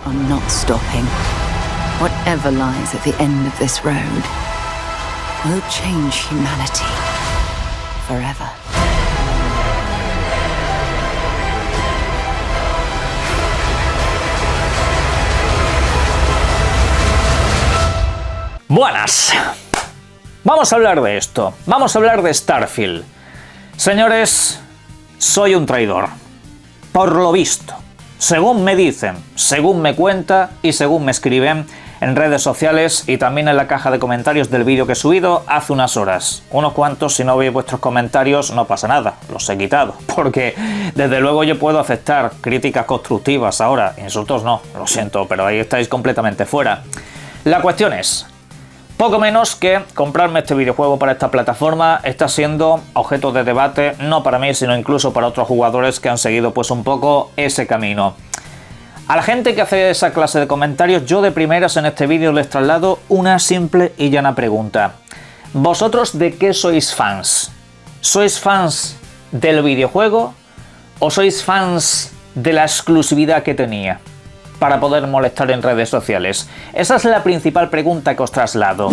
I'm not stopping. Whatever lies at the end of this road will change humanity forever. Buenas. Vamos a hablar de esto. Vamos a hablar de Starfield. Señores, soy un traidor. Por lo visto. Según me dicen, según me cuenta y según me escriben en redes sociales y también en la caja de comentarios del vídeo que he subido hace unas horas. Unos cuantos, si no veis vuestros comentarios no pasa nada, los he quitado. Porque desde luego yo puedo aceptar críticas constructivas ahora, insultos no, lo siento, pero ahí estáis completamente fuera. La cuestión es, poco menos que comprarme este videojuego para esta plataforma está siendo objeto de debate, no para mí, sino incluso para otros jugadores que han seguido pues un poco ese camino. A la gente que hace esa clase de comentarios, yo de primeras en este vídeo les traslado una simple y llana pregunta. ¿Vosotros de qué sois fans? ¿Sois fans del videojuego o sois fans de la exclusividad que tenía para poder molestar en redes sociales? Esa es la principal pregunta que os traslado.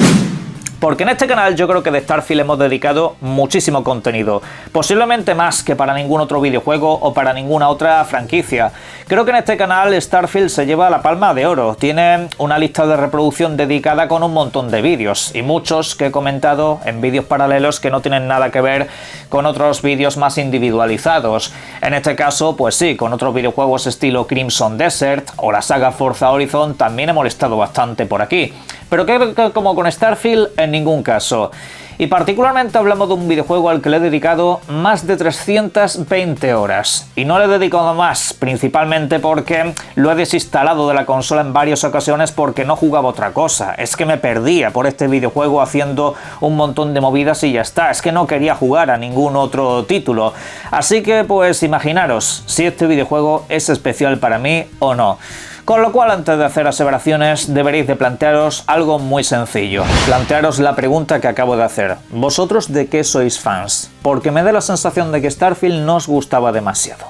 Porque en este canal yo creo que de Starfield hemos dedicado muchísimo contenido, posiblemente más que para ningún otro videojuego o para ninguna otra franquicia. Creo que en este canal Starfield se lleva la palma de oro, tiene una lista de reproducción dedicada con un montón de vídeos y muchos que he comentado en vídeos paralelos que no tienen nada que ver con otros vídeos más individualizados. En este caso, pues sí, con otros videojuegos estilo Crimson Desert o la saga Forza Horizon también he molestado bastante por aquí. Pero que como con Starfield, en ningún caso. Y particularmente hablamos de un videojuego al que le he dedicado más de 320 horas. Y no le he dedicado más, principalmente porque lo he desinstalado de la consola en varias ocasiones porque no jugaba otra cosa. Es que me perdía por este videojuego haciendo un montón de movidas y ya está. Es que no quería jugar a ningún otro título. Así que pues imaginaros si este videojuego es especial para mí o no. Con lo cual, antes de hacer aseveraciones, deberéis de plantearos algo muy sencillo. Plantearos la pregunta que acabo de hacer. ¿Vosotros de qué sois fans? Porque me da la sensación de que Starfield no os gustaba demasiado.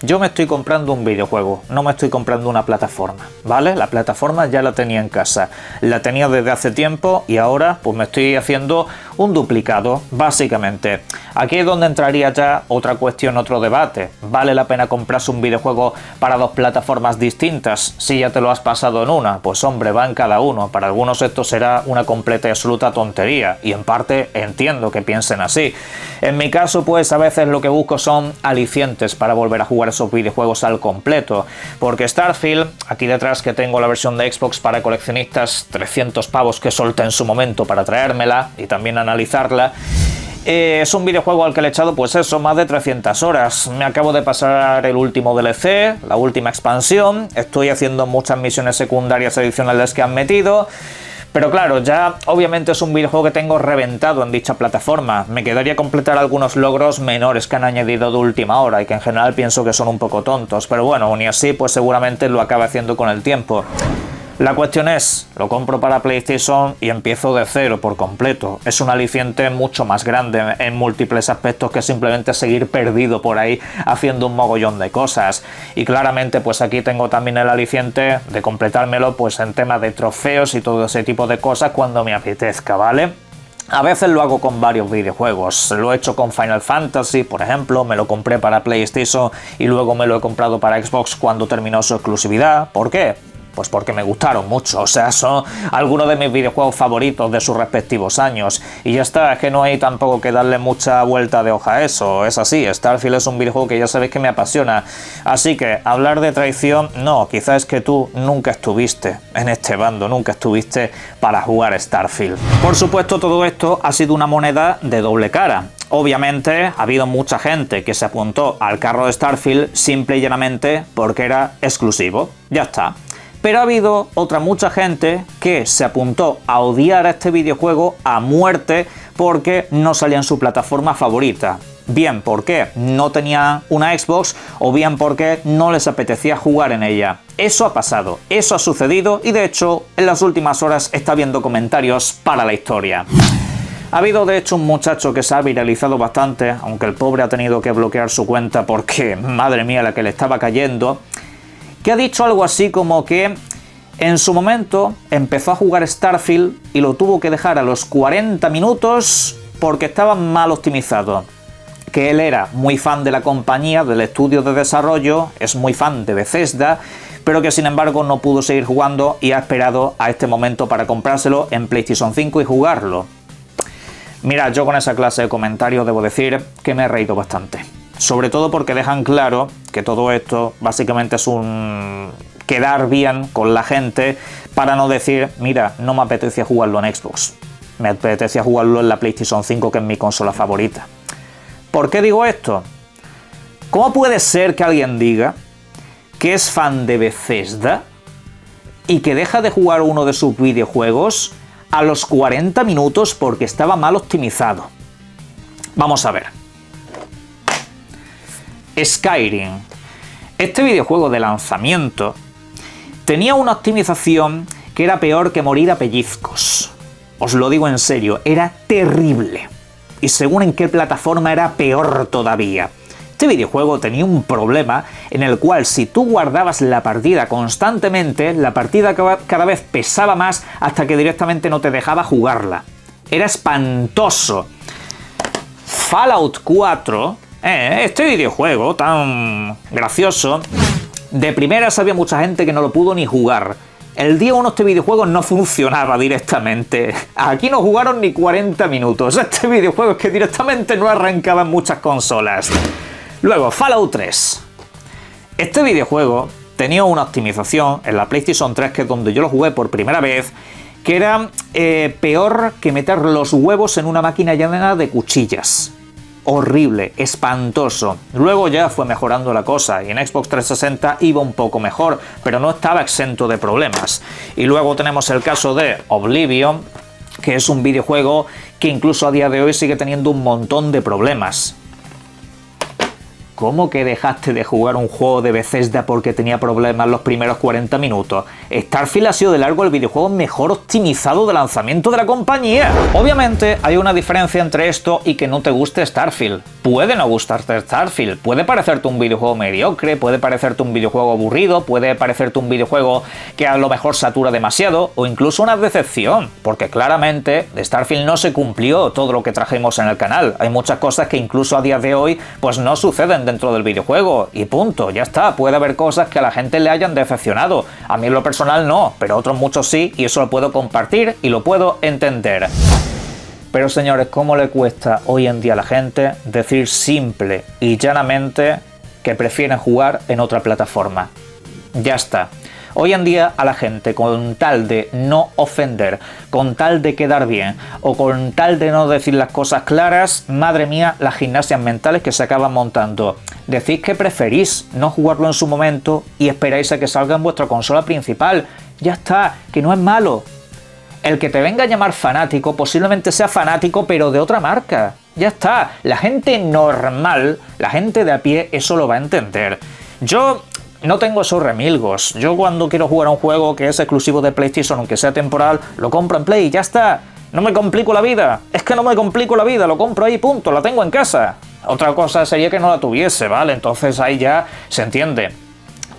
Yo me estoy comprando un videojuego, no me estoy comprando una plataforma, ¿vale? La plataforma ya la tenía en casa, la tenía desde hace tiempo y ahora pues me estoy haciendo un duplicado, básicamente. Aquí es donde entraría ya otra cuestión, otro debate. ¿Vale la pena comprarse un videojuego para dos plataformas distintas si ya te lo has pasado en una? Pues hombre, va en cada uno. Para algunos esto será una completa y absoluta tontería y en parte entiendo que piensen así. En mi caso pues a veces lo que busco son alicientes para volver a jugar esos videojuegos al completo, porque Starfield, aquí detrás que tengo la versión de Xbox para coleccionistas, 300 pavos que solté en su momento para traérmela y también analizarla, es un videojuego al que le he echado pues eso, más de 300 horas. Me acabo de pasar el último DLC, la última expansión, estoy haciendo muchas misiones secundarias adicionales que han metido. Pero claro, ya obviamente es un videojuego que tengo reventado en dicha plataforma. Me quedaría completar algunos logros menores que han añadido de última hora y que en general pienso que son un poco tontos. Pero bueno, aún y así pues seguramente lo acabe haciendo con el tiempo. La cuestión es, lo compro para PlayStation y empiezo de cero por completo. Es un aliciente mucho más grande en múltiples aspectos que simplemente seguir perdido por ahí haciendo un mogollón de cosas. Y claramente pues aquí tengo también el aliciente de completármelo pues en tema de trofeos y todo ese tipo de cosas cuando me apetezca, ¿vale? A veces lo hago con varios videojuegos, lo he hecho con Final Fantasy, por ejemplo, me lo compré para PlayStation y luego me lo he comprado para Xbox cuando terminó su exclusividad. ¿Por qué? Pues porque me gustaron mucho, o sea, son algunos de mis videojuegos favoritos de sus respectivos años. Y ya está, es que no hay tampoco que darle mucha vuelta de hoja a eso, es así, Starfield es un videojuego que ya sabéis que me apasiona. Así que, hablar de traición, no, quizás es que tú nunca estuviste en este bando, nunca estuviste para jugar Starfield. Por supuesto, todo esto ha sido una moneda de doble cara. Obviamente, ha habido mucha gente que se apuntó al carro de Starfield simple y llanamente porque era exclusivo, ya está. Pero ha habido otra mucha gente que se apuntó a odiar a este videojuego a muerte porque no salía en su plataforma favorita. Bien porque no tenían una Xbox o bien porque no les apetecía jugar en ella. Eso ha pasado, eso ha sucedido y de hecho en las últimas horas está habiendo comentarios para la historia. Ha habido de hecho un muchacho que se ha viralizado bastante, aunque el pobre ha tenido que bloquear su cuenta porque, madre mía, la que le estaba cayendo. que ha dicho algo así como que en su momento empezó a jugar Starfield y lo tuvo que dejar a los 40 minutos porque estaba mal optimizado. Que él era muy fan de la compañía, del estudio de desarrollo, es muy fan de Bethesda, pero que sin embargo no pudo seguir jugando y ha esperado a este momento para comprárselo en PlayStation 5 y jugarlo. Mira, yo con esa clase de comentarios debo decir que me he reído bastante. Sobre todo porque dejan claro que todo esto básicamente es un quedar bien con la gente para no decir, mira, no me apetece jugarlo en Xbox, me apetece jugarlo en la PlayStation 5, que es mi consola favorita. ¿Por qué digo esto? ¿Cómo puede ser que alguien diga que es fan de Bethesda y que deja de jugar uno de sus videojuegos a los 40 minutos porque estaba mal optimizado? Vamos a ver. Skyrim. Este videojuego de lanzamiento tenía una optimización que era peor que morir a pellizcos. Os lo digo en serio, era terrible. Y según en qué plataforma era peor todavía. Este videojuego tenía un problema en el cual si tú guardabas la partida constantemente, la partida cada vez pesaba más hasta que directamente no te dejaba jugarla. Era espantoso. Fallout 4, este videojuego tan gracioso, de primeras había mucha gente que no lo pudo ni jugar. El día 1 este videojuego no funcionaba directamente. Aquí no jugaron ni 40 minutos. Este videojuego es que directamente no arrancaba en muchas consolas. Luego, Fallout 3. Este videojuego tenía una optimización en la PlayStation 3, que es donde yo lo jugué por primera vez, que era peor que meter los huevos en una máquina llena de cuchillas. Horrible, espantoso. Luego ya fue mejorando la cosa y en Xbox 360 iba un poco mejor, pero no estaba exento de problemas. Y luego tenemos el caso de Oblivion, que es un videojuego que incluso a día de hoy sigue teniendo un montón de problemas. ¿Cómo que dejaste de jugar un juego de Bethesda porque tenía problemas los primeros 40 minutos? Starfield ha sido de largo el videojuego mejor optimizado de lanzamiento de la compañía. Obviamente hay una diferencia entre esto y que no te guste Starfield. Puede no gustarte Starfield, puede parecerte un videojuego mediocre, puede parecerte un videojuego aburrido, puede parecerte un videojuego que a lo mejor satura demasiado o incluso una decepción, porque claramente de Starfield no se cumplió todo lo que trajimos en el canal. Hay muchas cosas que incluso a día de hoy pues no suceden dentro del videojuego y punto, ya está. Puede haber cosas que a la gente le hayan decepcionado, a mí en lo personal no, pero otros muchos sí, y eso lo puedo compartir y lo puedo entender. Pero señores, ¿cómo le cuesta hoy en día a la gente decir simple y llanamente que prefieren jugar en otra plataforma? Ya está. Hoy en día a la gente, con tal de no ofender, con tal de quedar bien o con tal de no decir las cosas claras, madre mía, las gimnasias mentales que se acaban montando. Decís que preferís no jugarlo en su momento y esperáis a que salga en vuestra consola principal. Ya está, que no es malo. El que te venga a llamar fanático posiblemente sea fanático pero de otra marca. Ya está, la gente normal, la gente de a pie eso lo va a entender. Yo no tengo esos remilgos. Yo cuando quiero jugar a un juego que es exclusivo de PlayStation, aunque sea temporal, lo compro en Play y ya está. No me complico la vida. Es que no me complico la vida, lo compro ahí, punto, la tengo en casa. Otra cosa sería que no la tuviese, ¿vale? Entonces ahí ya se entiende.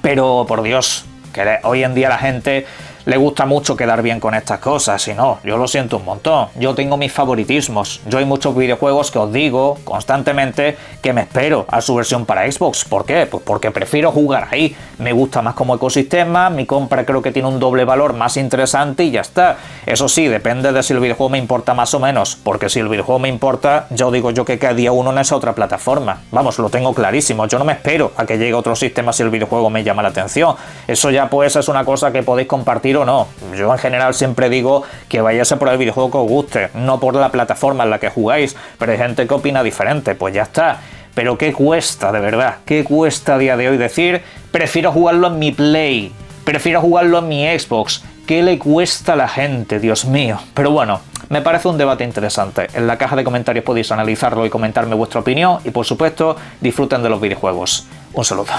Pero, por Dios, que hoy en día la gente le gusta mucho quedar bien con estas cosas, y no, yo lo siento un montón. Yo tengo mis favoritismos. Yo hay muchos videojuegos que os digo constantemente que me espero a su versión para Xbox. ¿Por qué? Pues porque prefiero jugar ahí. Me gusta más como ecosistema, mi compra creo que tiene un doble valor más interesante y ya está. Eso sí, depende de si el videojuego me importa más o menos, porque si el videojuego me importa, yo digo yo que cada día uno en esa otra plataforma. Vamos, lo tengo clarísimo. Yo no me espero a que llegue otro sistema si el videojuego me llama la atención. Eso ya pues es una cosa que podéis compartir o no. Yo en general siempre digo que vayáis a por el videojuego que os guste, no por la plataforma en la que jugáis, pero hay gente que opina diferente, pues ya está. Pero ¿qué cuesta, de verdad? ¿Qué cuesta a día de hoy decir prefiero jugarlo en mi Play, prefiero jugarlo en mi Xbox? ¿Qué le cuesta a la gente, Dios mío? Pero bueno, me parece un debate interesante. En la caja de comentarios podéis analizarlo y comentarme vuestra opinión y por supuesto disfruten de los videojuegos. Un saludo.